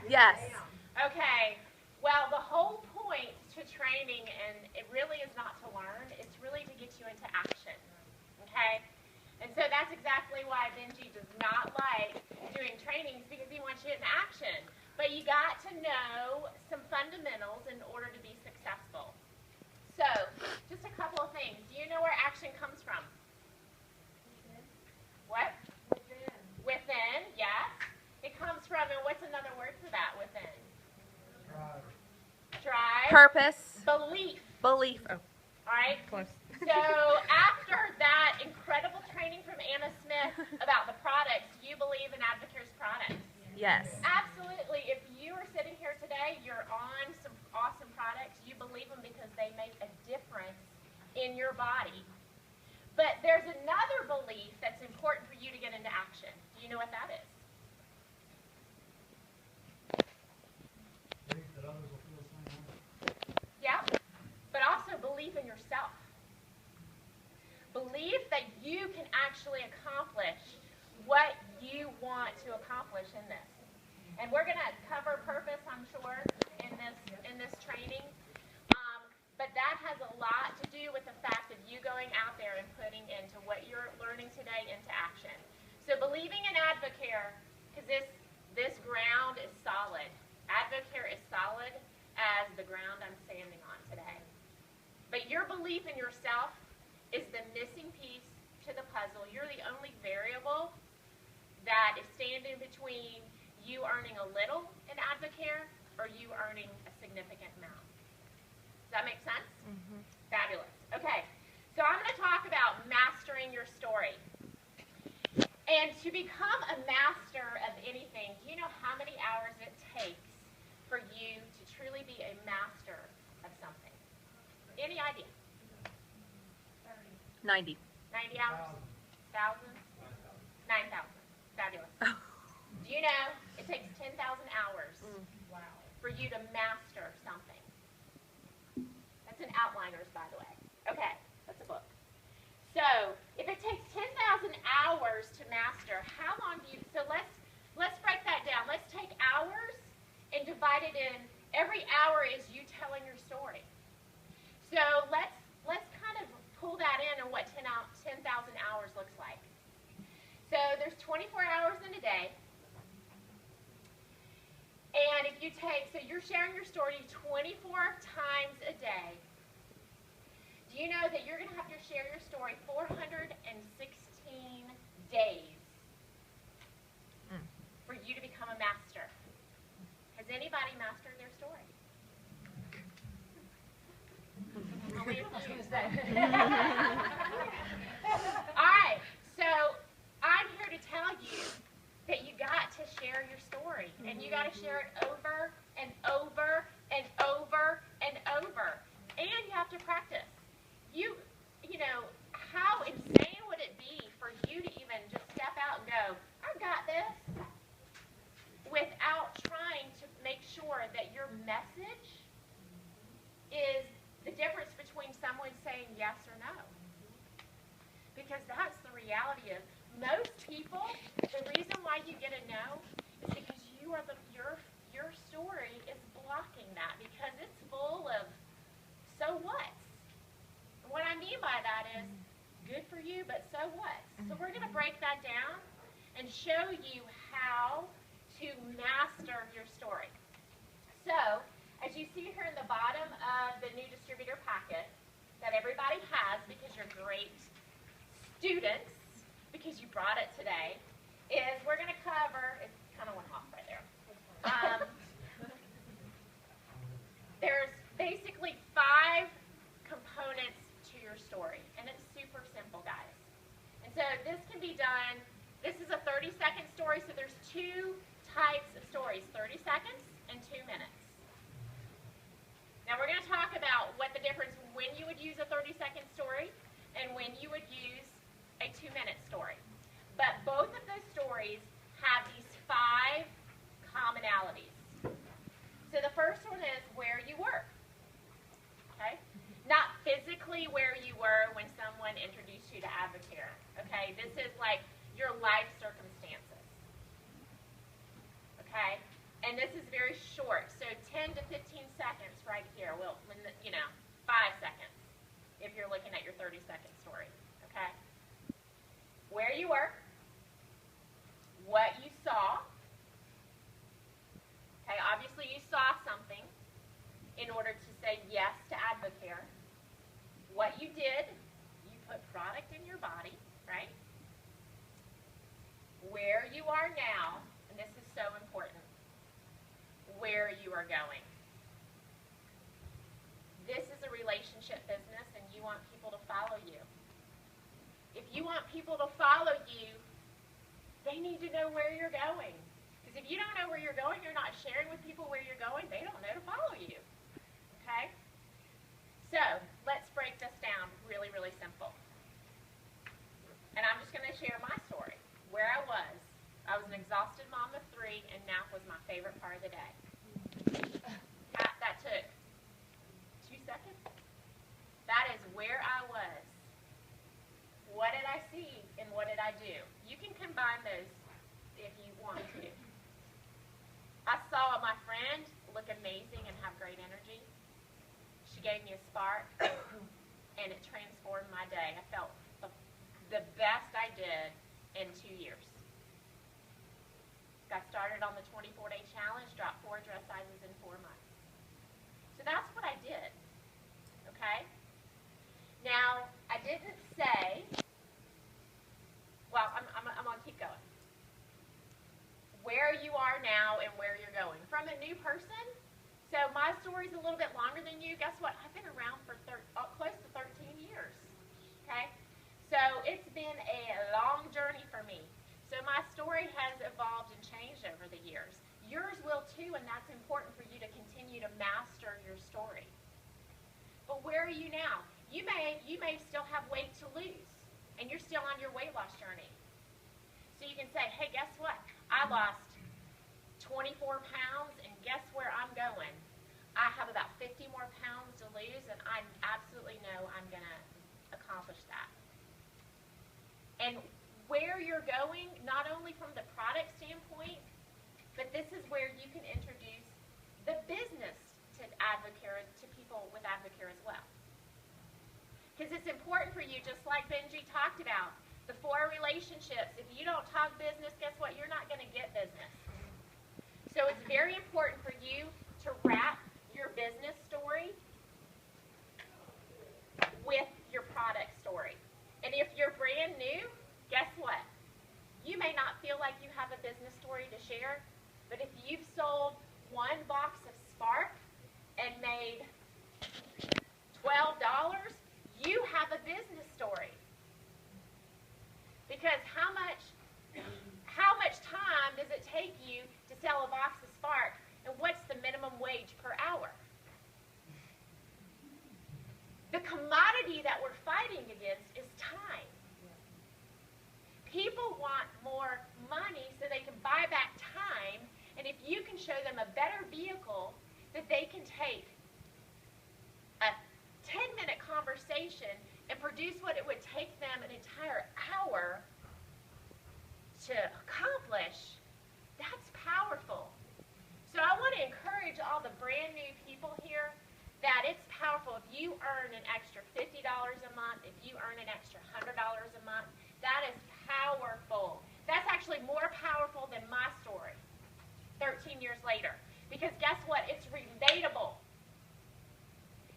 Yes. Okay. Well, the whole point to training, and it really is not to learn, it's really to get you into action. Okay? And so that's exactly why Benji does not like doing trainings, because he wants you in action. But you got to know some fundamentals in order to be successful. So, just a couple of things. Do you know where action comes from? Within. What? Within. Within, yes. It comes from, and what's another word for that, within? Drive. Drive. Purpose. Belief. Belief. Oh. All right? Close. So after that incredible training from Anna Smith about the products, do you believe in Advocare's products? Yes. Absolutely. If you are sitting here today, you're on some awesome products, you believe them because they make a difference in your body. But there's another belief that's important for you to get into action. Do you know what that is? Belief that others will feel the same way. Yeah, but also belief in yourself. Believe that you can actually accomplish what you want to accomplish in this. And we're going to cover purpose, I'm sure, in this training. But that has a lot to do with the fact of you going out there and putting into what you're learning today into action. So believing in Advocare, because this ground is solid. Advocare is solid as the ground I'm standing on today. But your belief in yourself is the missing piece to the puzzle. You're the only variable that is standing between you earning a little in Advocare or you earning a significant amount. Does that make sense? Mm-hmm. Fabulous. Okay, so I'm going to talk about mastering your story. And to become a master of anything, do you know how many hours it takes for you to truly be a master of something? Any idea? 90. 90 hours? 1,000? 9,000. Fabulous. Oh. Do you know it takes 10,000 hours for you to master something? That's in Outliners, by the way. Okay, that's a book. So if it takes 10,000 hours to master, how long do you? So let's break that down. Let's take hours and divide it in. Every hour is you telling your story. So let's kind of pull that in and what 10,000 hours looks like. So there's 24 hours in a day. And if you take, so you're sharing your story 24 times a day. Do you know that you're going to have to share your story 416 days for you to become a master? Has anybody mastered their story? Only a few. All right, so I'm here to tell you that you got to share your story, and you got to share it over and over and over and over, and you have to practice. You know, how insane would it be for you to even just step out and go, I've got this, without trying to make sure that your message is the difference between someone saying yes or no. Because that's the reality of most people, the reason why you get a no is because your story is blocking that, because it's full of so what. What I mean by that is, good for you, but so what? So we're going to break that down and show you how to master your story. So, as you see here in the bottom of the new distributor packet that everybody has because you're great students, because you brought it today, is we're going to cover, it kind of went off right there. There's basically 5 components to your story, and it's super simple, guys. And so this can be done, this is a 30-second story, so there's 2 types of stories, 30 seconds and 2 minutes. Now we're going to talk about what the difference when you would use a 30-second story and when you would use a 2-minute story. But both of those stories have these 5 commonalities. So the first one is where you were. Okay? Not physically where you were when someone introduced you to Advocare. Okay? This is like your life circumstances. Okay? And this is very short, so 10 to 15 seconds right here. Well, 5 seconds if you're looking at your 30-second story, okay? Where you were, what you saw. Okay, obviously you saw something in order to say yes to Advocare. What you did, you put product in your body, right? Where you are now, and this is so important, where you are going. This is a relationship business, and you want people to follow you. If you want people to follow you, they need to know where you're going. Because if you don't know where you're going, you're not sharing with people where you're going, they don't know to follow you. Okay? So, let's break this down really, really simple. And I'm just going to share my story. Where I was an exhausted mom of 3, and nap was my favorite part of the day. That took 2 seconds. That is where I was. What did I see and what did I do? You can combine those if you want to. I saw my friend look amazing and have great energy. She gave me a spark, and it transformed my day. I felt the best I did in 2 years. Got started on the 24-day challenge, dropped 4 dress sizes in 4 months. So that's what I did, okay? Now, I didn't say, well, I'm going to keep going. Where you are now and where you're going. From a new person, so my story's a little bit longer than you. Guess what? I've been around for close to 13 years, okay? So it's been a long journey for me. So my story has evolved and changed over the years. Yours will too, and that's important for you to continue to master your story. But where are you now? You may still have weight to lose, and you're still on your weight loss journey. So you can say, hey, guess what? I lost 24 pounds, and guess where I'm going? I have about 50 more pounds to lose, and I absolutely know I'm going to accomplish that. And where you're going, not only from the product standpoint, but this is where you can introduce the business to Advocare, to people with Advocare as well. Because it's important for you, just like Benji talked about, the 4 relationships. If you don't talk business, guess what? You're not going to get business. So it's very important for you to wrap your business story with your product story. And if you're brand new, guess what? You may not feel like you have a business story to share, but if you've sold 1 box of Spark and made $12, you have a business story. Because how much time does it take you to sell a box of Spark, and what's the minimum wage per hour? The commodity that we're fighting against is time. People want more money so they can buy back time, and if you can show them a better vehicle that they can take a 10-minute conversation and produce what it would take them an entire hour to accomplish, that's powerful. So I want to encourage all the brand new people here that it's powerful. If you earn an extra $50 a month, if you earn an extra $100 a month, that is powerful. That's actually more powerful than my story 13 years later. Because guess what? It's relatable.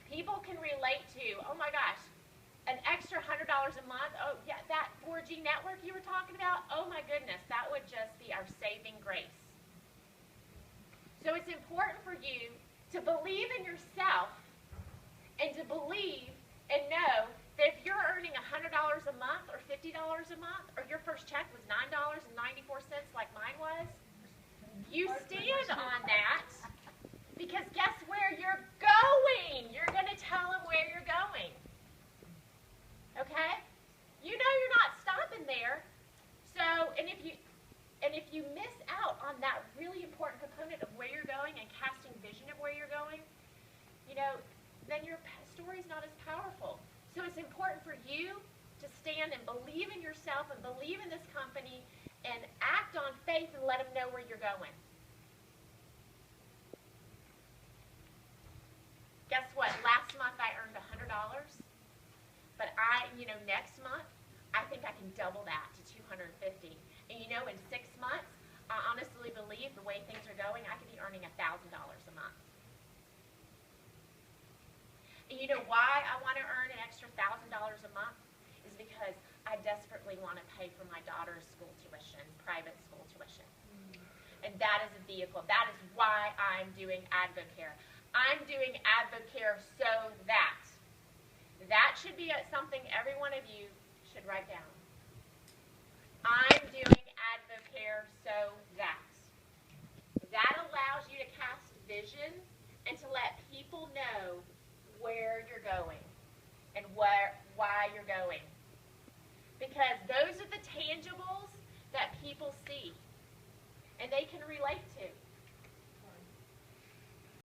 People can relate to, oh my gosh, an extra $100 a month, oh yeah, that 4G network you were talking about, oh my goodness, that would just be our saving grace. So it's important for you to believe in yourself and to believe and know that if you're earning $100 a month or $50 a month, or your first check was $9.94 like mine was, you stand on that, because guess where you're going? You're going to tell them where you're going. Okay? You know you're not stopping there. So, and if you miss out on that really important component of where you're going and casting vision of where you're going, then your story's not as powerful. So it's important for you to stand and believe in yourself and believe in this company and act on faith and let them know where you're going. but next month, I think I can double that to 250. And in 6 months, I honestly believe the way things are going, I could be earning $1,000 a month. And you know why I want to earn an extra $1,000 a month? Is because I desperately want to pay for my daughter's school tuition, private school tuition. And that is a vehicle. That is why I'm doing AdvoCare. I'm doing AdvoCare so that should be something every one of you should write down. I'm doing AdvoCare so that allows you to cast vision and to let people know where you're going and why you're going. Because those are the tangibles that people see and they can relate to.